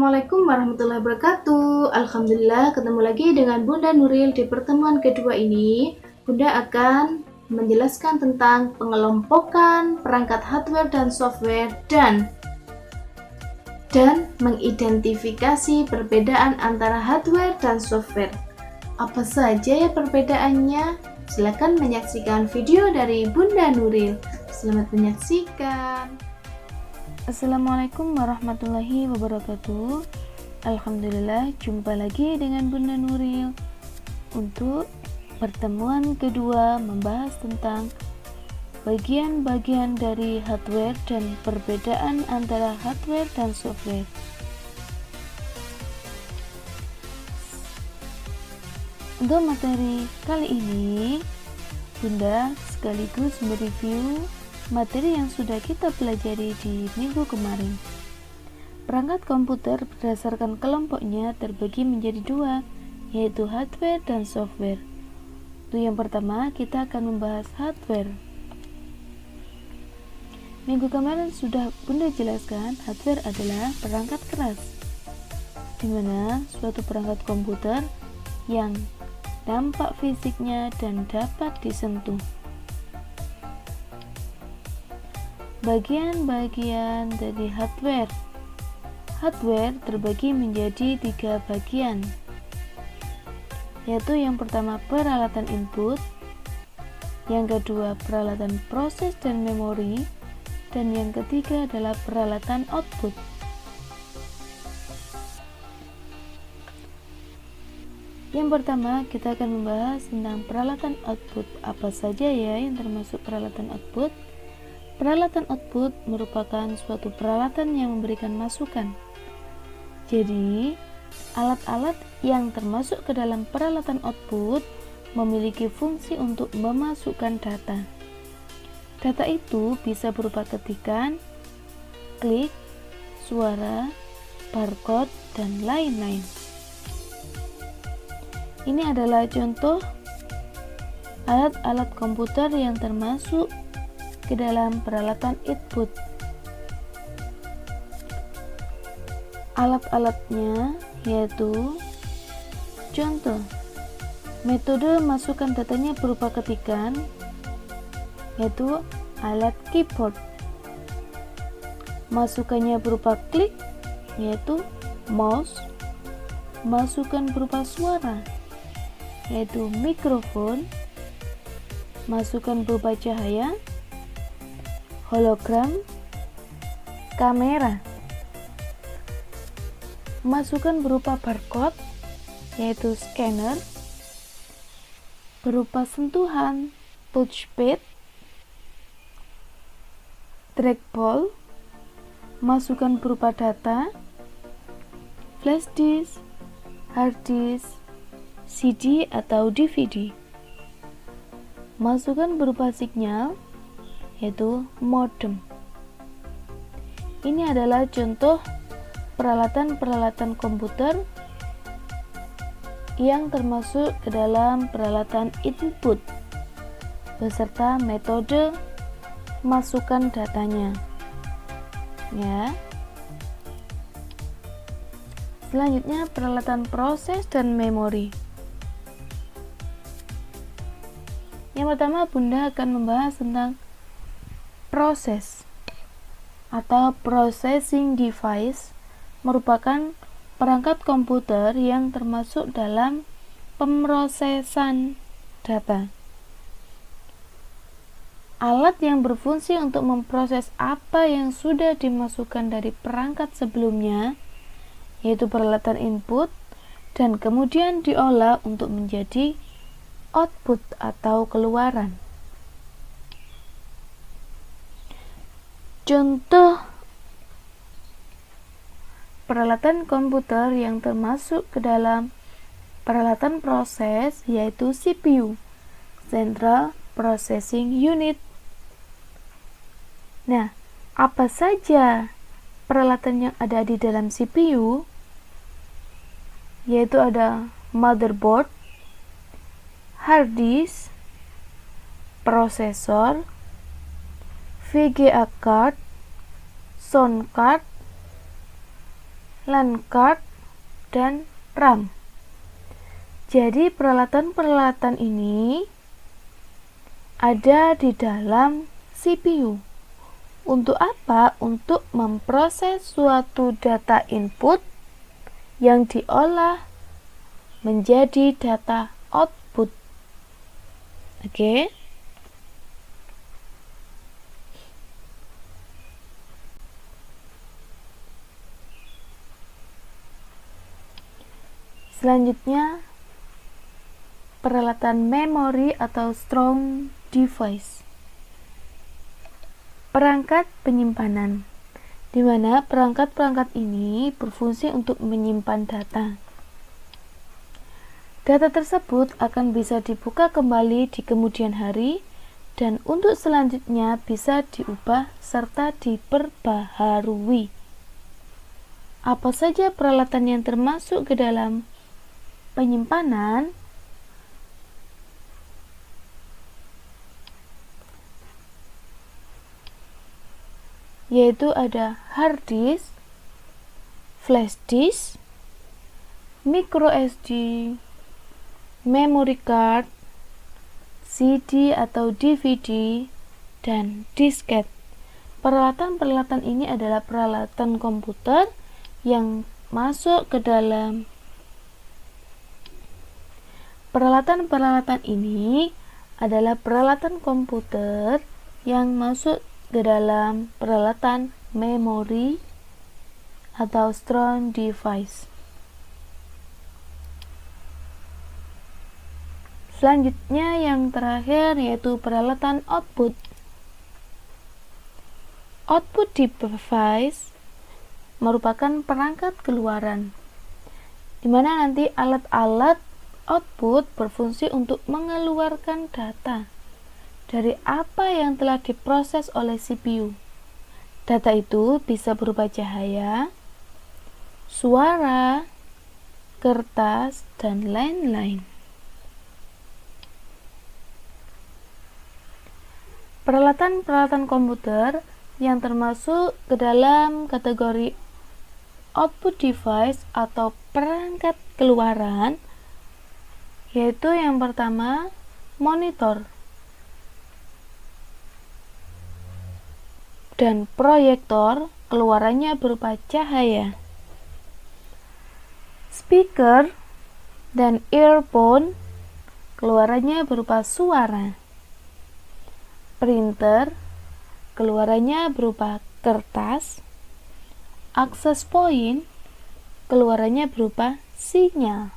Assalamualaikum warahmatullahi wabarakatuh. Alhamdulillah ketemu lagi dengan Bunda Nuril di pertemuan kedua ini. Bunda akan menjelaskan tentang pengelompokan perangkat hardware dan software dan mengidentifikasi perbedaan antara hardware dan software. Apa saja ya perbedaannya? Silakan menyaksikan video dari Bunda Nuril. Selamat menyaksikan. Assalamualaikum warahmatullahi wabarakatuh. Alhamdulillah jumpa lagi dengan Bunda Nuril untuk pertemuan kedua membahas tentang bagian-bagian dari hardware dan perbedaan antara hardware dan software. Untuk materi kali ini, Bunda sekaligus mereview materi yang sudah kita pelajari di minggu kemarin. Perangkat komputer berdasarkan kelompoknya terbagi menjadi dua, yaitu hardware dan software. Untuk yang pertama, kita akan membahas hardware. Minggu kemarin sudah Bunda jelaskan, hardware adalah perangkat keras, di mana suatu perangkat komputer yang dampak fisiknya dan dapat disentuh. Bagian-bagian dari hardware. Hardware terbagi menjadi 3 bagian, yaitu yang pertama peralatan input, yang kedua peralatan proses dan memori, dan yang ketiga adalah peralatan output. Yang pertama kita akan membahas tentang peralatan output. Apa saja ya yang termasuk peralatan output? Peralatan output merupakan suatu peralatan yang memberikan masukan. Jadi, alat-alat yang termasuk ke dalam peralatan output memiliki fungsi untuk memasukkan data. Data itu bisa berupa ketikan, klik, suara, barcode, dan lain-lain. Ini adalah contoh alat-alat komputer yang termasuk ke dalam peralatan input. Alat-alatnya yaitu contoh metode masukkan datanya berupa ketikan, yaitu alat keyboard. Masukannya berupa klik, yaitu mouse. Masukan berupa suara, yaitu mikrofon. Masukan berupa cahaya, hologram, kamera. Masukan berupa barcode, yaitu scanner. Berupa sentuhan, touchpad, trackball. Masukan berupa data, flash disk, hard disk, CD atau DVD. Masukan berupa sinyal, yaitu modem. Ini adalah contoh peralatan-peralatan komputer yang termasuk ke dalam peralatan input beserta metode masukkan datanya. Ya. Selanjutnya peralatan proses dan memori. Yang pertama, Bunda akan membahas tentang proses atau processing device merupakan perangkat komputer yang termasuk dalam pemrosesan data. Alat yang berfungsi untuk memproses apa yang sudah dimasukkan dari perangkat sebelumnya, yaitu peralatan input, dan kemudian diolah untuk menjadi output atau keluaran. Contoh peralatan komputer yang termasuk ke dalam peralatan proses yaitu CPU, Central Processing Unit. Nah, apa saja peralatan yang ada di dalam CPU? Yaitu ada motherboard, hard disk, prosesor, VGA card, sound card, LAN card, dan RAM. Jadi peralatan-peralatan ini ada di dalam CPU. Untuk apa? Untuk memproses suatu data input yang diolah menjadi data output. Oke. Selanjutnya, peralatan memori atau strong device. Perangkat penyimpanan, di mana perangkat-perangkat ini berfungsi untuk menyimpan data. Data tersebut akan bisa dibuka kembali di kemudian hari dan untuk selanjutnya bisa diubah serta diperbaharui. Apa saja peralatan yang termasuk ke dalam penyimpanan? Yaitu ada hard disk, flash disk, micro SD, memory card, CD atau DVD, dan disket. Peralatan-peralatan ini adalah peralatan komputer yang masuk ke dalam peralatan-peralatan ini adalah peralatan komputer yang masuk ke dalam peralatan memori atau strong device. Selanjutnya yang terakhir yaitu peralatan output. Output device merupakan perangkat keluaran, di mana nanti alat-alat output berfungsi untuk mengeluarkan data dari apa yang telah diproses oleh CPU. Data itu bisa berupa cahaya, suara, kertas, dan lain-lain. Peralatan-peralatan komputer yang termasuk ke dalam kategori output device atau perangkat keluaran yaitu yang pertama monitor dan proyektor, keluarannya berupa cahaya. Speaker dan earphone, keluarannya berupa suara. Printer, keluarannya berupa kertas. Access point, keluarannya berupa sinyal.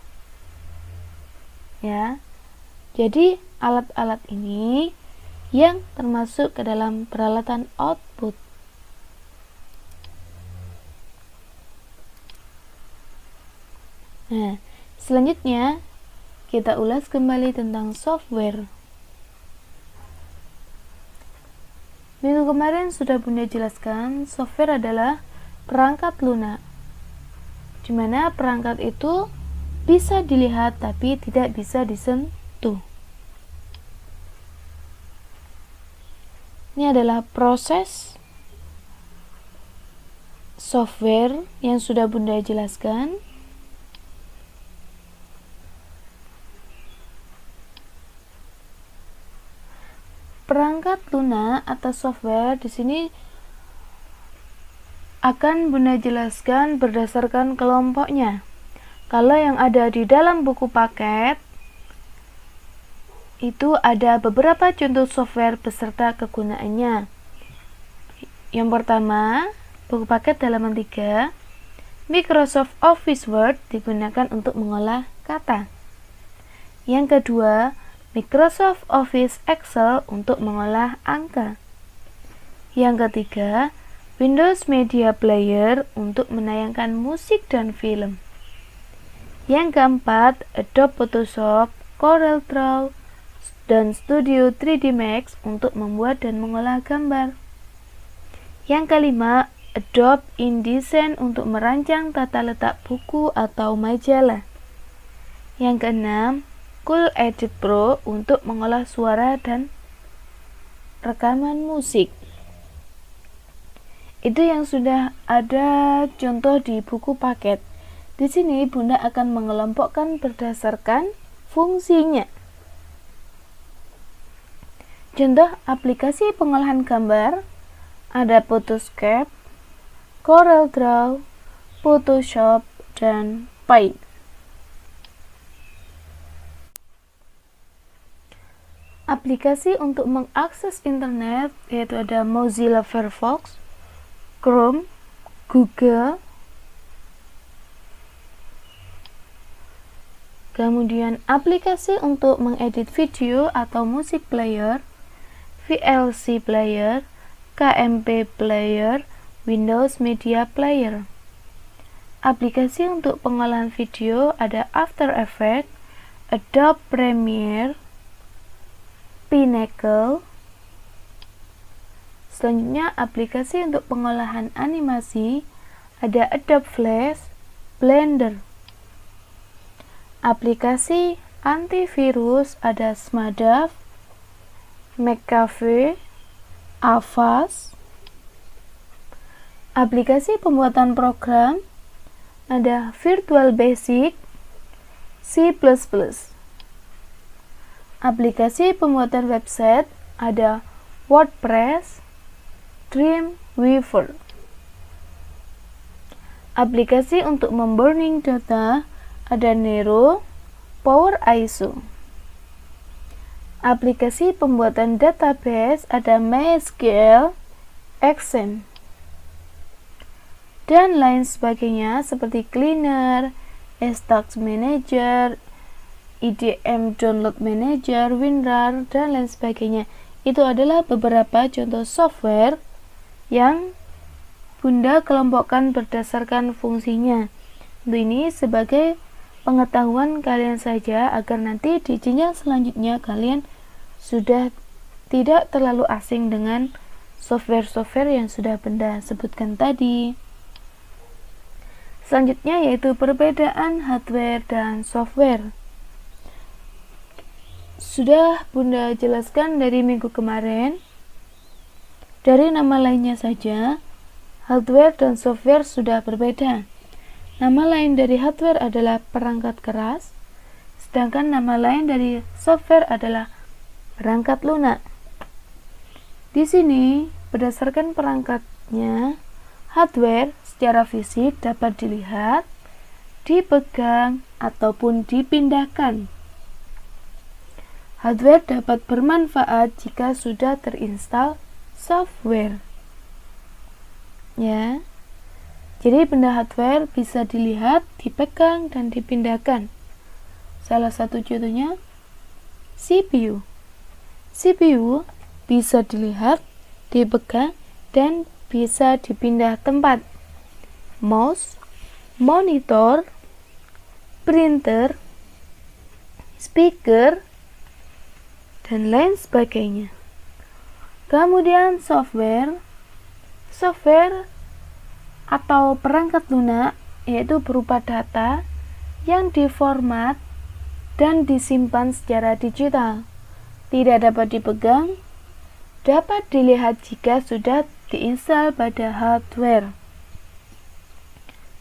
Ya, jadi alat-alat ini yang termasuk ke dalam peralatan output. Nah, selanjutnya kita ulas kembali tentang software. Minggu kemarin sudah Bunda jelaskan, software adalah perangkat lunak, di mana perangkat itu bisa dilihat tapi tidak bisa disentuh. Ini adalah proses software yang sudah Bunda jelaskan. Perangkat lunak atau software di sini akan Bunda jelaskan berdasarkan kelompoknya. Kalau yang ada di dalam buku paket itu ada beberapa contoh software beserta kegunaannya. Yang pertama, buku paket halaman 3, Microsoft Office Word digunakan untuk mengolah kata. Yang kedua, Microsoft Office Excel untuk mengolah angka. Yang ketiga, Windows Media Player untuk menayangkan musik dan film. Yang keempat, Adobe Photoshop, Corel Draw, dan Studio 3D Max untuk membuat dan mengolah gambar. Yang kelima, Adobe InDesign untuk merancang tata letak buku atau majalah. Yang keenam, Cool Edit Pro untuk mengolah suara dan rekaman musik. Itu yang sudah ada contoh di buku paket. Di sini Bunda akan mengelompokkan berdasarkan fungsinya. Contoh aplikasi pengolahan gambar ada Photoscape, CorelDRAW, Photoshop, dan Paint. Aplikasi untuk mengakses internet yaitu ada Mozilla Firefox, Chrome, Google, kemudian aplikasi untuk mengedit video atau musik player, VLC player, KMP player, Windows Media Player. Aplikasi untuk pengolahan video ada After Effects, Adobe Premiere, Pinnacle. Selanjutnya aplikasi untuk pengolahan animasi ada Adobe Flash, Blender. Aplikasi antivirus ada Smadaf, McAfee, Avast. Aplikasi pembuatan program ada Visual Basic, C++. Aplikasi pembuatan website ada WordPress, Dreamweaver. Aplikasi untuk memburning data ada Nero, PowerISO. Aplikasi pembuatan database ada MySQL, XAMPP, dan lain sebagainya seperti Cleaner, Stack Manager, IDM Download Manager, WinRAR, dan lain sebagainya. Itu adalah beberapa contoh software yang Bunda kelompokkan berdasarkan fungsinya. Untuk ini sebagai pengetahuan kalian saja agar nanti di jenjang selanjutnya kalian sudah tidak terlalu asing dengan software-software yang sudah Bunda sebutkan tadi. Selanjutnya yaitu perbedaan hardware dan software. Sudah Bunda jelaskan dari minggu kemarin. Dari nama lainnya saja, hardware dan software sudah berbeda. Nama lain dari hardware adalah perangkat keras, sedangkan nama lain dari software adalah perangkat lunak. Di sini, berdasarkan perangkatnya, hardware secara fisik dapat dilihat, dipegang, ataupun dipindahkan. Hardware dapat bermanfaat jika sudah terinstall software. Ya. Jadi benda hardware bisa dilihat, dipegang, dan dipindahkan. Salah satu contohnya CPU. CPU bisa dilihat, dipegang, dan bisa dipindah tempat. Mouse, monitor, printer, speaker, dan lain sebagainya. Kemudian software atau perangkat lunak yaitu berupa data yang diformat dan disimpan secara digital. Tidak dapat dipegang, dapat dilihat jika sudah diinstal pada hardware.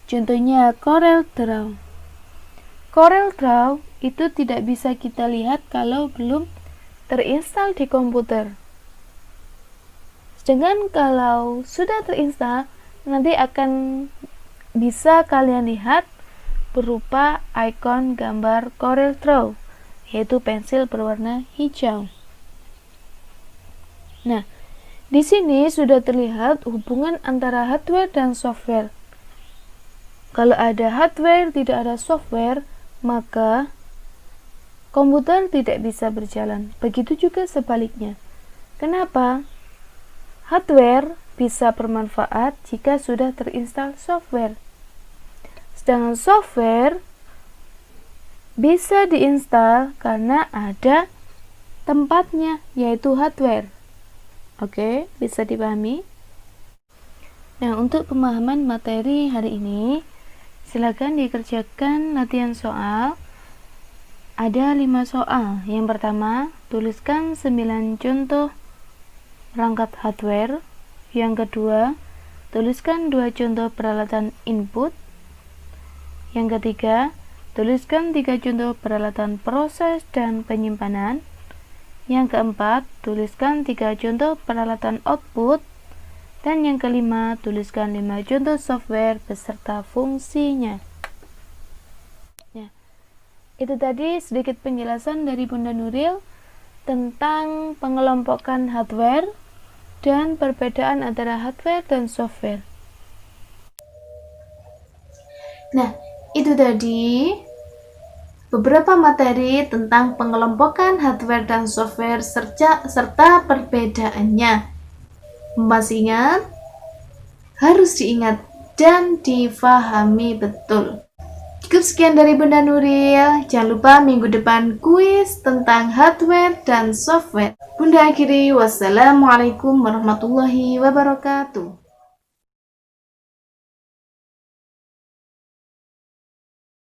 Contohnya CorelDRAW. CorelDRAW itu tidak bisa kita lihat kalau belum terinstall di komputer. Sedangkan kalau sudah terinstall, nanti akan bisa kalian lihat berupa ikon gambar CorelDRAW, yaitu pensil berwarna hijau. Nah, di sini sudah terlihat hubungan antara hardware dan software. Kalau ada hardware, tidak ada software, maka komputer tidak bisa berjalan. Begitu juga sebaliknya. Kenapa? Hardware bisa bermanfaat jika sudah terinstall software. Sedangkan software bisa diinstal karena ada tempatnya, yaitu hardware. Oke, bisa dipahami? Nah, untuk pemahaman materi hari ini, silakan dikerjakan latihan soal. Ada 5 soal. Yang pertama, tuliskan 9 contoh perangkat hardware. Yang kedua, tuliskan 2 contoh peralatan input. Yang ketiga, tuliskan 3 contoh peralatan proses dan penyimpanan. Yang keempat, tuliskan 3 contoh peralatan output. Dan yang kelima, tuliskan 5 contoh software beserta fungsinya. Ya, itu tadi sedikit penjelasan dari Bunda Nuril tentang pengelompokan hardware dan perbedaan antara hardware dan software. Nah, itu tadi beberapa materi tentang pengelompokan hardware dan software serta perbedaannya. Masih ingat? Harus diingat dan difahami betul. Cukup sekian dari Bunda Nuril. Jangan lupa minggu depan kuis tentang hardware dan software. Bunda akhiri, wassalamualaikum warahmatullahi wabarakatuh.